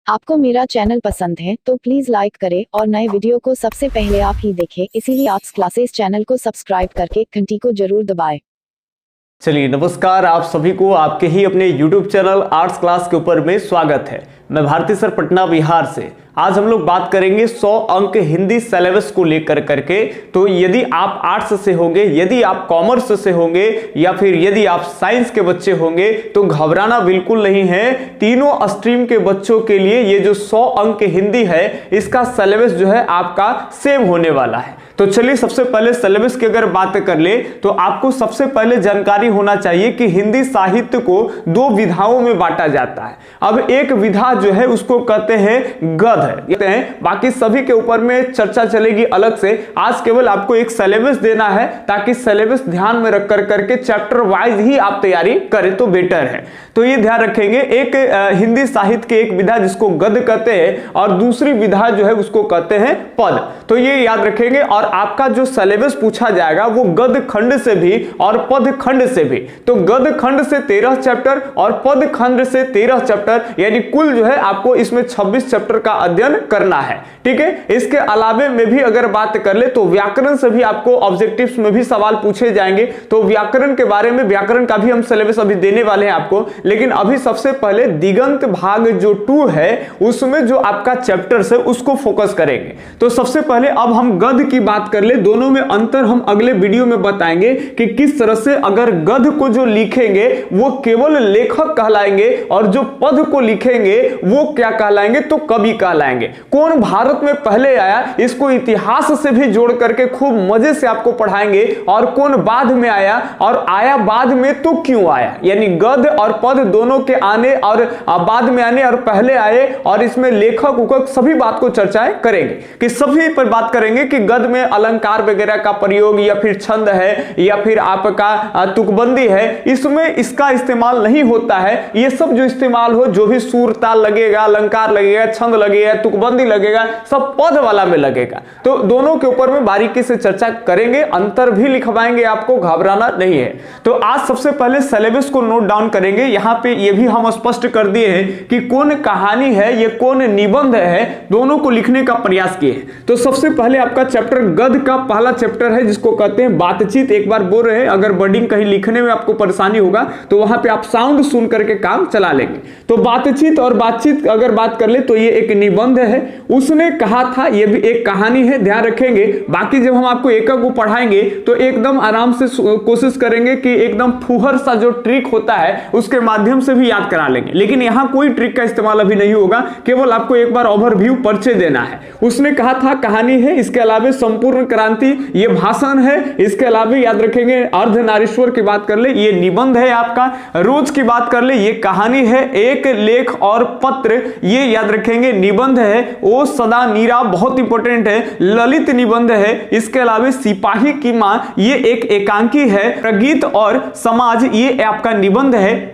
आपको मेरा चैनल पसंद है तो प्लीज लाइक करें और नए वीडियो को सबसे पहले आप ही देखें, इसीलिए आर्ट्स क्लासेस चैनल को सब्सक्राइब करके घंटी को जरूर दबाएं। चलिए नमस्कार, आप सभी को आपके ही अपने YouTube चैनल आर्ट्स क्लास के ऊपर में स्वागत है। मैं भारती सर पटना बिहार से। आज हम लोग बात करेंगे 100 अंक हिंदी सिलेबस को लेकर करके। तो यदि आप आर्ट्स से होंगे, यदि आप कॉमर्स से होंगे या फिर यदि आप साइंस के बच्चे होंगे तो घबराना बिल्कुल नहीं है। तीनों स्ट्रीम के बच्चों के लिए ये जो 100 अंक हिंदी है इसका सिलेबस जो है आपका सेम होने वाला है। तो चलिए सबसे पहले सिलेबस की अगर बात कर ले तो आपको सबसे पहले जानकारी होना चाहिए कि हिंदी साहित्य को दो विधाओं में बांटा जाता है। अब एक विधा जो है उसको कहते हैं गद्य, बाकी सभी के ऊपर में चर्चा चलेगी अलग से। आज केवल आपको एक सिलेबस देना है ताकि सिलेबस ध्यान में रख कर करके चैप्टर वाइज ही आप तैयारी करें तो बेटर है। तो ये ध्यान रखेंगे, एक हिंदी साहित्य की एक विधा जिसको गद्य कहते हैं और दूसरी विधा जो है उसको कहते हैं पद। तो ये याद रखेंगे। और आपका जो सिलेबस पूछा जाएगा वो गद्य खंड से भी और पद खंड से भी। तो गद्य खंड से 13 चैप्टर और पद खंड से 13 चैप्टर, यानी कुल जो है आपको इसमें 26 चैप्टर का अध्ययन करना है। ठीक है। इसके अलावे में भी अगर बात कर ले तो व्याकरण से भी आपको ऑब्जेक्टिव्स में भी सवाल पूछे जाएंगे। तो व्याकरण के बारे में, व्याकरण का भी हम सिलेबस अभी देने वाले हैं आपको, लेकिन अभी सबसे पहले दिगंत भाग जो 2 है उसमें जो आपका चैप्टर्स है उसको फोकस करेंगे। तो सबसे पहले अब हम गद्य की बात कर ले। दोनों में अंतर हम अगले वीडियो में बताएंगे कि किस तरह से अगर गद्य को जो लिखेंगे वो केवल लेखक कहलाएंगे और जो पद को लिखेंगे वो क्या कहलाएंगे, तो कवि कहलाएंगे। कौन भारत में पहले आया इसको इतिहास से भी जोड़ करके खूब मजे से आपको पढ़ाएंगे, और कौन बाद में आया और आया बाद में तो क्यों आया। यानी गद्य और पद दोनों के आने और बाद में आने और पहले आए, और इसमें लेखक उखक सभी बात को चर्चाएं करेंगे कि सभी पर बात करेंगे कि गद्य में अलंकार वगैरह का प्रयोग या फिर छंद है या फिर आपका तुकबंदी है, इसमें इसका इस्तेमाल नहीं होता है। ये सब जो इस्तेमाल हो, जो भी सुर ताल लगेगा, अलंकार लगेगा, छंद लगेगा, तुकबंदी लगेगा, सब पद वाला में लगेगा। तो दोनों के ऊपर में बारीकी से चर्चा करेंगे, अंतर भी लिखवाएंगे, आपको घबराना नहीं है। तो आज सबसे पहले सिलेबस को नोट डाउन करेंगे। यहां पे ये भी हम स्पष्ट कर दिए हैं कि कौन कहानी है, ये कौन निबंध है, दोनों को लिखने का प्रयास किए। तो सबसे पहले आपका चैप्टर गद्य का पहला चैप्टर है जिसको कहते हैं बातचीत। एक बार बोल रहे हैं, अगर वर्डिंग कहीं लिखने में आपको परेशानी होगा तो वहां पे आप साउंड सुन करके काम चला लेंगे। तो बातचीत, और बातचीत अगर बात कर ले तो ये एक निबंध है। उसने कहा था, ये भी एक कहानी है, ध्यान रखेंगे। बाकी जब हम आपको एकक को पढ़ाएंगे तो एकदम आराम से कोशिश करेंगे कि एकदम फुहर सा जो ट्रिक होता है उसके माध्यम से भी याद करा लेंगे, लेकिन यहां कोई ट्रिक का इस्तेमाल अभी नहीं होगा, केवल आपको एक बार ओवरव्यू परिचय देना है। उसने कहा था कहानी है, इसके अलावा संपूर्ण क्रांति ये भाषण है, इसके अलावा याद रखेंगे अर्धनारीश्वर की बात कर ले ये निबंध है आपका, रोज की बात कर ले ये कहानी है, एक लेख और पत्र ये याद रखेंगे निबंध है, ओ सदा नीरा बहुत इंपॉर्टेंट है, ललित निबंध है, इसके अलावा सिपाही की मां ये एक एकांकी है, प्रगीत और समाज ये आपका निबंध है।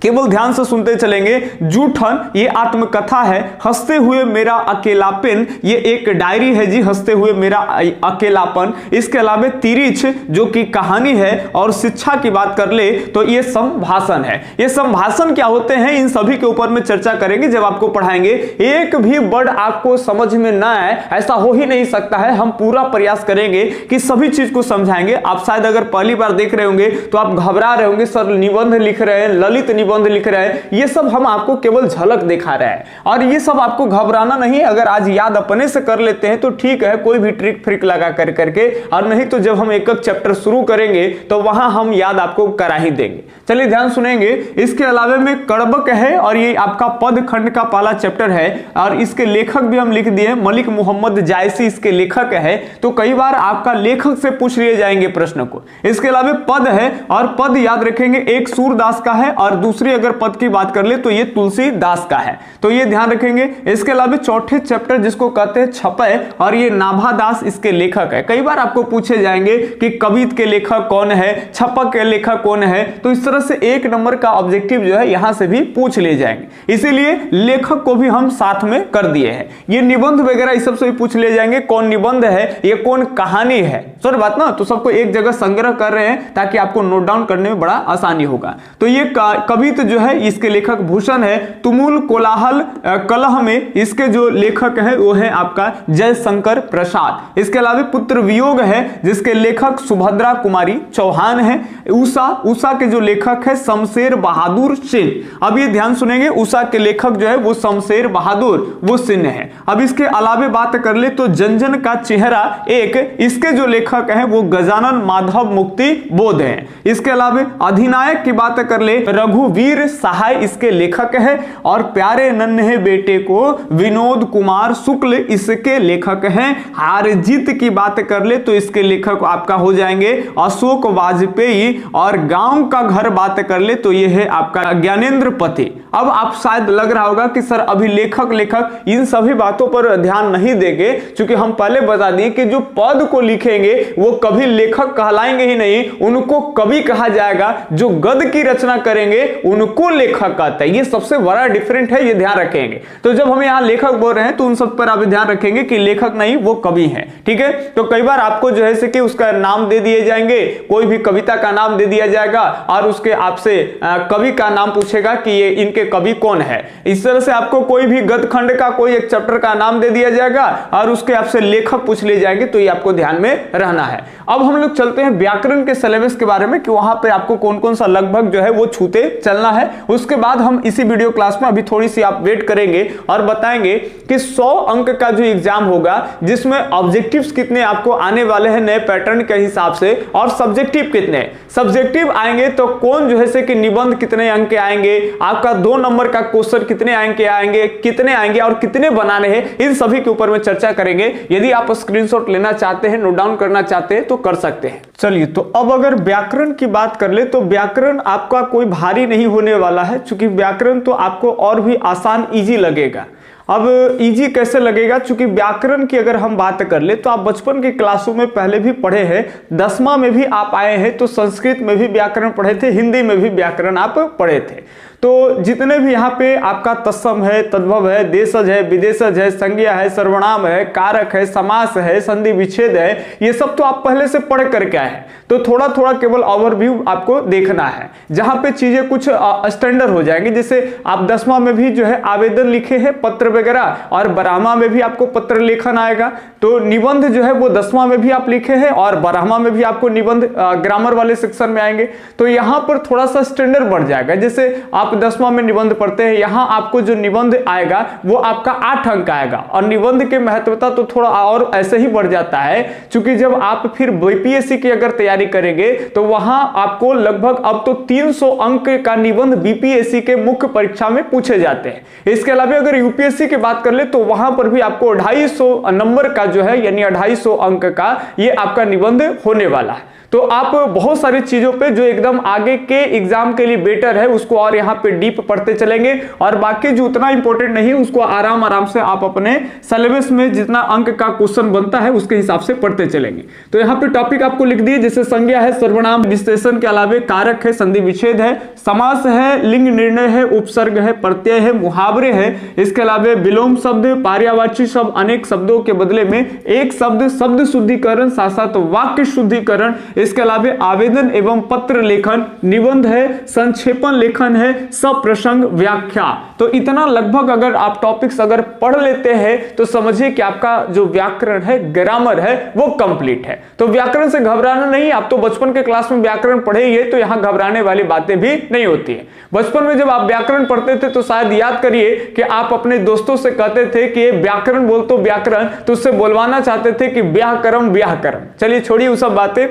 केवल ध्यान से सुनते चलेंगे। जूठन ये आत्मकथा है, हंसते हुए मेरा अकेलापन ये एक डायरी है जी, हंसते हुए मेरा अकेलापन। इसके अलावा तिरिछ जो कि कहानी है, और शिक्षा की बात कर ले तो ये संभाषण है। ये संभाषण क्या होते हैं इन सभी के ऊपर में चर्चा करेंगे जब आपको पढ़ाएंगे। एक भी वर्ड आपको समझ में ना आए ऐसा हो ही नहीं सकता है। हम पूरा प्रयास करेंगे कि सभी चीज को समझाएंगे। आप शायद अगर पहली बार देख रहे होंगे तो आप घबरा रहे होंगे, सर निबंध लिख रहे हैं, ललित निबंध लिख रहे हैं, ये सब हम आपको केवल झलक दिखा रहे हैं और ये सब आपको घबराना नहीं। अगर आज याद अपने से कर लेते हैं तो ठीक है, कोई भी ट्रिक फ्रिक लगा कर करके, और नहीं तो जब हम एक एक चैप्टर शुरू करेंगे तो वहां हम याद आपको करा ही देंगे। चलिए ध्यान सुनेंगे। इसके अलावा में कड़बक है और ये आपका पद खंड का पहला चैप्टर है, और इसके लेखक भी हम लिख दिए, मलिक मोहम्मद जायसी इसके लेखक है। तो कई बार आपका लेखक से पूछ लिए जाएंगे प्रश्न को। इसके अलावा पद है, और पद याद रखेंगे एक सूरदास का है, और दूसरी अगर पद की बात कर ले तो ये तुलसीदास का है। तो ये ध्यान रखेंगे। इसके अलावा चौथे चैप्टर जिसको कहते हैं छपय, और ये नाभादास इसके लेखक है। कई बार आपको पूछे जाएंगे कि कवित के लेखक कौन है, छपक के लेखक कौन है, तो इस तरह से 1 नंबर का ऑब्जेक्टिव जो है यहां से भी पूछ ले जाएंगे। इसीलिए लेखक को भी हम साथ में कर दिए हैं। ये निबंध वगैरह इस सब से भी पूछ ले जाएंगे, कौन निबंध है, ये कौन कहानी है। सर बात ना, तो सबको एक जगह संग्रह कर रहे हैं ताकि आपको नोट डाउन करने में बड़ा आसानी होगा। तो ये कवि कवित जो है इसके लेखक भूषण है। तुमुल कोलाहल कलह में इसके जो लेखक है वो है आपका जयशंकर प्रसाद। इसके अलावा पुत्र वियोग है जिसके लेखक सुभद्रा कुमारी चौहान है। उषा के जो लेखक है शमशेर बहादुर सिंह। अब ये ध्यान सुनेंगे, उषा के लेखक जो है वो शमशेर बहादुर वो सिंह है। अब इसके अलावे बात कर ले तो जनजन का चेहरा एक, इसके जो लेखक हैं वो गजानन माधव मुक्ति बोध हैं। इसके अलावा अधिनायक की बात कर ले रघुवीर सहाय इसके लेखक है और प्यारे नन्हे बेटे को विनोद कुमार शुक्ल इसके लेखक हैं। हार जीत की बात कर ले तो इसके लेखक आपका हो जाएंगे अशोक वाजपेयी और गांव का घर बात कर ले तो ये है आपका ज्ञानेंद्र पति। अब आप शायद लग रहा होगा कि सर अभी लेखक इन सभी बातों पर ध्यान नहीं देंगे, क्योंकि हम पहले बता दिए कि जो पद को लिखेंगे वो कभी लेखक कहलाएंगे ही नहीं, उनको कवि कहा जाएगा। जो गद की रचना करेंगे उनको लेखक कहता है। ये सबसे बड़ा डिफरेंट है, ये ध्यान रखेंगे। तो जब हम यहाँ लेखक बोल रहे हैं तो उन सब पर आप ध्यान रखेंगे कि लेखक नहीं वो कवि है, ठीक है। तो कई बार आपको जो है कि उसका नाम दे दिए जाएंगे, कोई भी कविता का नाम दे दिया जाएगा और उसके आपसे कवि का नाम पूछेगा कि ये इनके कवि कौन है। इस तरह से आपको कोई भी गद खंड का कोई एक चैप्टर का नाम दे दिया जाएगा और उसके आपसे लेखक पूछ ले जाएंगे, तो ये आपको ध्यान में रहना है। अब हम लोग चलते हैं व्याकरण के सिलेबस के बारे में कि वहां पे आपको कौन कौन सा लगभग जो है वो छूते चलना है। उसके बाद हम इसी वीडियो क्लास में अभी थोड़ी सी आप वेट करेंगे और बताएंगे कि 100 अंक का जो एग्जाम होगा जिसमें ऑब्जेक्टिव्स कितने आपको आने वाले हैं नए पैटर्न के हिसाब से और सब्जेक्टिव कितने। सब्जेक्टिव आएंगे तो कौन जो है कि निबंध कितने अंक के आएंगे, आपका 2 नंबर का क्वेश्चन कितने अंक के आएंगे, कितने आएंगे और कितने बनाने हैं, इन सभी के ऊपर में चर्चा करेंगे। यदि आप स्क्रीनशॉट लेना चाहते हैं, नोट डाउन करना चाहते हैं तो कर सकते हैं। चलिए, तो अब अगर व्याकरण की बात कर ले तो व्याकरण आपका कोई भारी नहीं होने वाला है, क्योंकि व्याकरण तो आपको और भी आसान इजी लगेगा। अब इजी कैसे लगेगा, क्योंकि व्याकरण की अगर हम बात कर ले तो आप बचपन की क्लासों में पहले भी पढ़े हैं, 10वां में भी आप आए हैं तो संस्कृत में भी व्याकरण पढ़े थे, हिंदी में भी व्याकरण आप पढ़े थे। तो जितने भी यहाँ पे आपका तत्सम है, तद्भव है, देशज है, विदेशज है, संज्ञा है, सर्वनाम है, कारक है, समास है, संधि विच्छेद है, ये सब तो आप पहले से पढ़ करके आए हैं। तो थोड़ा थोड़ा केवल ओवरव्यू आपको देखना है, जहां पे चीजें कुछ स्टैंडर्ड हो जाएंगी। जैसे आप 10वां में भी जो है आवेदन लिखे हैं, पत्र वगैरह, और 12वां में भी आपको पत्र लेखन आएगा। तो निबंध जो है वो 10वां में भी आप लिखे हैं और 12वां में भी आपको निबंध ग्रामर वाले सेक्शन में आएंगे। तो यहाँ पर थोड़ा सा स्टैंडर्ड बढ़ जाएगा। जैसे आप 10वां में निबंध पढ़ते हैं, यहाँ आपको जो निबंध आएगा वो आपका 8 अंक आएगा, और निबंध की महत्वता तो थोड़ा और ऐसे ही बढ़ जाता है, क्योंकि जब आप फिर बीपीएससी की अगर तैयारी करेंगे तो वहां आपको लगभग अब तो 300 अंक का निबंध बीपीएससी के मुख्य परीक्षा में पूछे जाते हैं। इसके अलावा अगर यूपीएससी की बात कर ले तो वहां पर भी आपको 250 नंबर का जो है यानी 250 अंक का ये आपका निबंध होने वाला है। तो आप बहुत सारी चीजों पे जो एकदम आगे के एग्जाम के लिए बेटर है उसको और यहाँ पे डीप पढ़ते चलेंगे, और बाकी जो उतना इंपॉर्टेंट नहीं उसको आराम आराम से आप अपने सिलेबस में जितना अंक का क्वेश्चन बनता है उसके हिसाब से पढ़ते चलेंगे। तो यहाँ पे टॉपिक आपको लिख दिए, जैसे संज्ञा है, सर्वनाम, विशेषण के अलावे कारक है, संधि विच्छेद है, समास है, लिंग निर्णय है, उपसर्ग है, प्रत्यय है, मुहावरे है। इसके अलावे विलोम शब्द, पर्यायवाची शब्द, अनेक शब्दों के बदले में एक शब्द, शब्द शुद्धिकरण, साथ साथ वाक्य शुद्धिकरण। इसके अलावा आवेदन एवं पत्र लेखन, निबंध है, संक्षेपण लेखन है, सप्रसंग व्याख्या। तो इतना लगभग अगर आप टॉपिक्स अगर पढ़ लेते हैं तो समझिए कि आपका जो व्याकरण है, ग्रामर है, वो कंप्लीट है। तो व्याकरण से घबराना नहीं, आप तो बचपन के क्लास में व्याकरण पढ़े ही है, तो यहां घबराने वाली बातें भी नहीं होती है। बचपन में जब आप व्याकरण पढ़ते थे तो शायद याद करिए कि आप अपने दोस्तों से कहते थे कि ये व्याकरण बोल तो व्याकरण, तो उससे बोलवाना चाहते थे कि व्याकरण व्याकरण। चलिए छोड़िए वो सब बातें।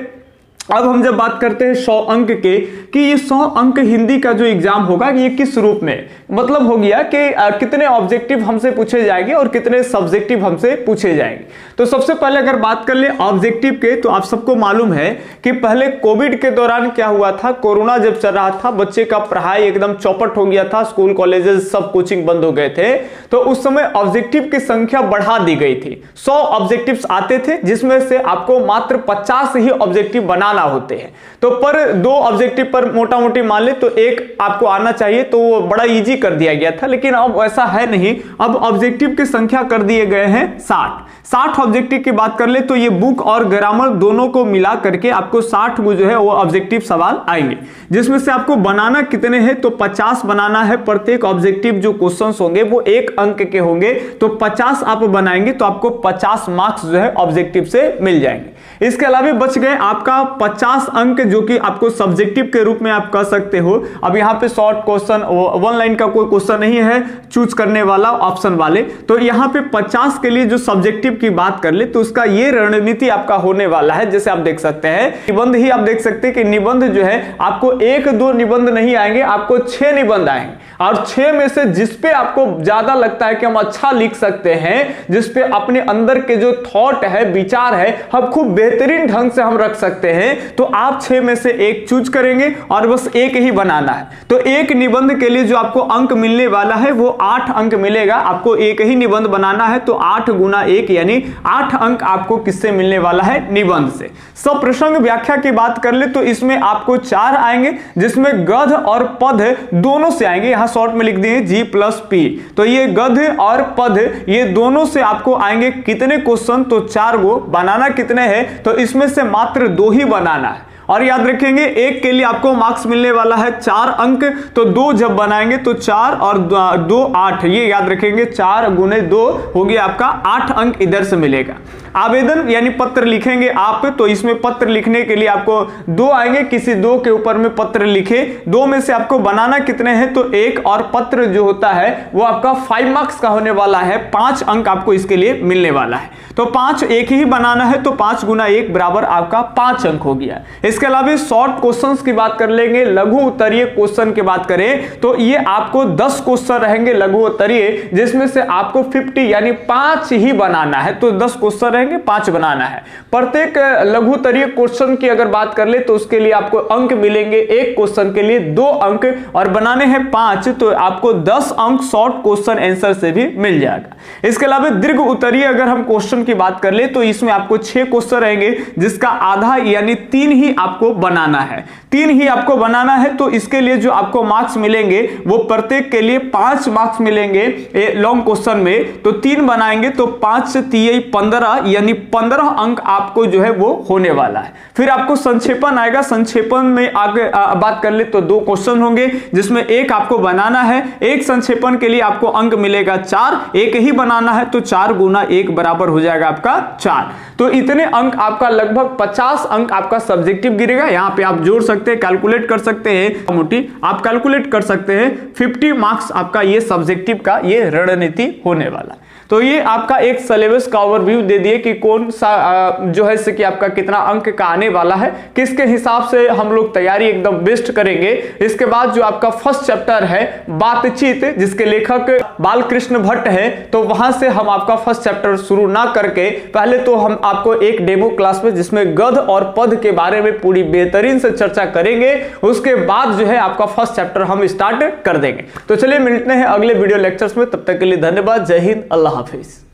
अब हम जब बात करते हैं 100 अंक के कि ये 100 अंक हिंदी का जो एग्जाम होगा ये किस रूप में, मतलब हो गया कि कितने ऑब्जेक्टिव हमसे पूछे जाएंगे और कितने सब्जेक्टिव हमसे पूछे जाएंगे। तो सबसे पहले अगर बात कर ले ऑब्जेक्टिव के, तो आप सबको मालूम है कि पहले कोविड के दौरान क्या हुआ था, कोरोना जब चल रहा था, बच्चे का पढ़ाई एकदम चौपट हो गया था, स्कूल कॉलेजेस सब कोचिंग बंद हो गए थे। तो उस समय ऑब्जेक्टिव की संख्या बढ़ा दी गई थी। 100 ऑब्जेक्टिव्स आते थे जिसमें से आपको मात्र 50 ही ऑब्जेक्टिव बनाना बनाना होते हैं। तो पर 2 ऑब्जेक्टिव पर मोटा मोटी मान ले तो 1 आपको आना चाहिए, तो वो बड़ा इजी कर दिया गया था, लेकिन अब ऐसा है नहीं। अब ऑब्जेक्टिव की संख्या कर दिए गए हैं 60 ऑब्जेक्टिव की बात कर ले तो ये बुक और ग्रामर दोनों को मिला करके आपको 60 जो है वो ऑब्जेक्टिव सवाल आएंगे, जिसमें से आपको बनाना कितने हैं तो 50 बनाना है। प्रत्येक ऑब्जेक्टिव जो क्वेश्चंस होंगे वो 1 अंक के होंगे, तो 50 आप बनाएंगे तो आपको 50 मार्क्स जो है ऑब्जेक्टिव से मिल जाएंगे। इसके अलावा बच गए आपका 50 अंक जो कि आपको सब्जेक्टिव के रूप में आप कह सकते हो। अब यहाँ पे शॉर्ट क्वेश्चन 1 लाइन का कोई क्वेश्चन नहीं है चूज करने वाला ऑप्शन वाले, तो यहाँ पे 50 के लिए जो सब्जेक्टिव की बात कर ले तो उसका ये रणनीति आपका होने वाला है। जैसे आप देख सकते हैं निबंध ही आप देख सकते हैं कि निबंध जो है आपको 1-2 निबंध नहीं आएंगे, आपको 6 निबंध आएंगे, और 6 में से जिसपे आपको ज्यादा लगता है कि हम अच्छा लिख सकते हैं, जिसपे अपने अंदर के जो थॉट है, विचार है, हम खूब बेहतरीन ढंग से हम रख सकते हैं, तो आप 6 में से 1 चूज करेंगे और बस 1 ही बनाना है। तो 1 निबंध के लिए जो आपको अंक मिलने वाला है वो 8 अंक मिलेगा। आपको 1 ही निबंध बनाना है तो 8 गुना 1 यानी 8 अंक आपको किससे मिलने वाला है, निबंध से। सप्रसंग व्याख्या की बात कर ले तो इसमें आपको 4 आएंगे, जिसमें गद्य और पद दोनों से आएंगे। यहां शॉर्ट में लिख दिए G+P, तो ये गद्य और पद ये दोनों से आपको आएंगे कितने क्वेश्चन तो 4 गो। बनाना कितने हैं तो इसमें से मात्र 2 ही बनाना है, और याद रखेंगे 1 के लिए आपको मार्क्स मिलने वाला है 4 अंक, तो 2 जब बनाएंगे तो 4 और 2 8, ये याद रखेंगे 4 गुने 2 हो गया आपका 8 अंक इधर से मिलेगा। आवेदन यानी पत्र लिखेंगे आप, तो इसमें पत्र लिखने के लिए आपको 2 आएंगे, किसी 2 के ऊपर में पत्र लिखे। 2 में से आपको बनाना कितने हैं तो 1, और पत्र जो होता है वो आपका 5 मार्क्स का होने वाला है, 5 अंक आपको इसके लिए मिलने वाला है। तो 5 1 ही बनाना है, तो 5 गुना 1 बराबर आपका 5 अंक हो गया। इसके अलावा शॉर्ट क्वेश्चंस की बात कर लेंगे, लघु उत्तरीय क्वेश्चन की बात करें तो ये आपको 10 क्वेश्चन रहेंगे लघु उत्तरीय, जिसमें से आपको 50 यानी 5 ही बनाना है। तो 10 क्वेश्चन रहेंगे, 5 बनाना है। प्रत्येक लघु उत्तरीय क्वेश्चन की अगर बात कर ले तो उसके लिए आपको अंक मिलेंगे, 1 क्वेश्चन के लिए 2 अंक, और बनाने हैं 5 तो आपको 10 अंक शॉर्ट क्वेश्चन आंसर से भी मिल जाएगा। इसके अलावा दीर्घ उत्तरीय अगर हम क्वेश्चन की बात कर ले तो इसमें आपको 6 क्वेश्चन रहेंगे, जिसका आधा यानी 3 ही आपको बनाना है, 3 ही आपको बनाना है। तो इसके लिए जो आपको मार्क्स मिलेंगे वो प्रत्येक के लिए 5 मार्क्स मिलेंगे लॉन्ग क्वेश्चन में, तो 3 बनाएंगे तो 5 से 3 15 यानी 15 अंक आपको जो है वो होने वाला है। फिर आपको संक्षेपण आएगा, संक्षेपण में आगे बात कर ले तो 2 क्वेश्चन होंगे, जिसमें 1 आपको बनाना है। 1 संक्षेपण के लिए आपको अंक मिलेगा 4, 1 ही बनाना है तो 4 गुना 1 बराबर हो जाएगा आपका 4। तो इतने अंक आपका लगभग 50 अंक आपका सब्जेक्टिव गिरेगा। यहां पे आप जोड़ सकते हैं, कैलकुलेट कर सकते हैं, मोटी आप कैलकुलेट कर सकते हैं। 50 मार्क्स आपका ये सब्जेक्टिव का ये रणनीति होने वाला है। तो ये आपका एक सिलेबस का ओवरव्यू दे दिए कि कौन सा जो है कि आपका कितना अंक का आने वाला है, किसके हिसाब से हम लोग तैयारी एकदम बेस्ट करेंगे। इसके बाद जो आपका फर्स्ट चैप्टर है बातचीत, जिसके लेखक बालकृष्ण भट्ट है, तो वहां से हम आपका फर्स्ट चैप्टर शुरू ना करके पहले तो हम आपको एक डेमो क्लास में जिसमें गद्य और पद के बारे में पूरी बेहतरीन से चर्चा करेंगे, उसके बाद जो है आपका फर्स्ट चैप्टर हम स्टार्ट कर देंगे। तो चलिए मिलते हैं अगले वीडियो लेक्चर्स में, तब तक के लिए धन्यवाद। जय हिंद, अल्लाह हाफिज।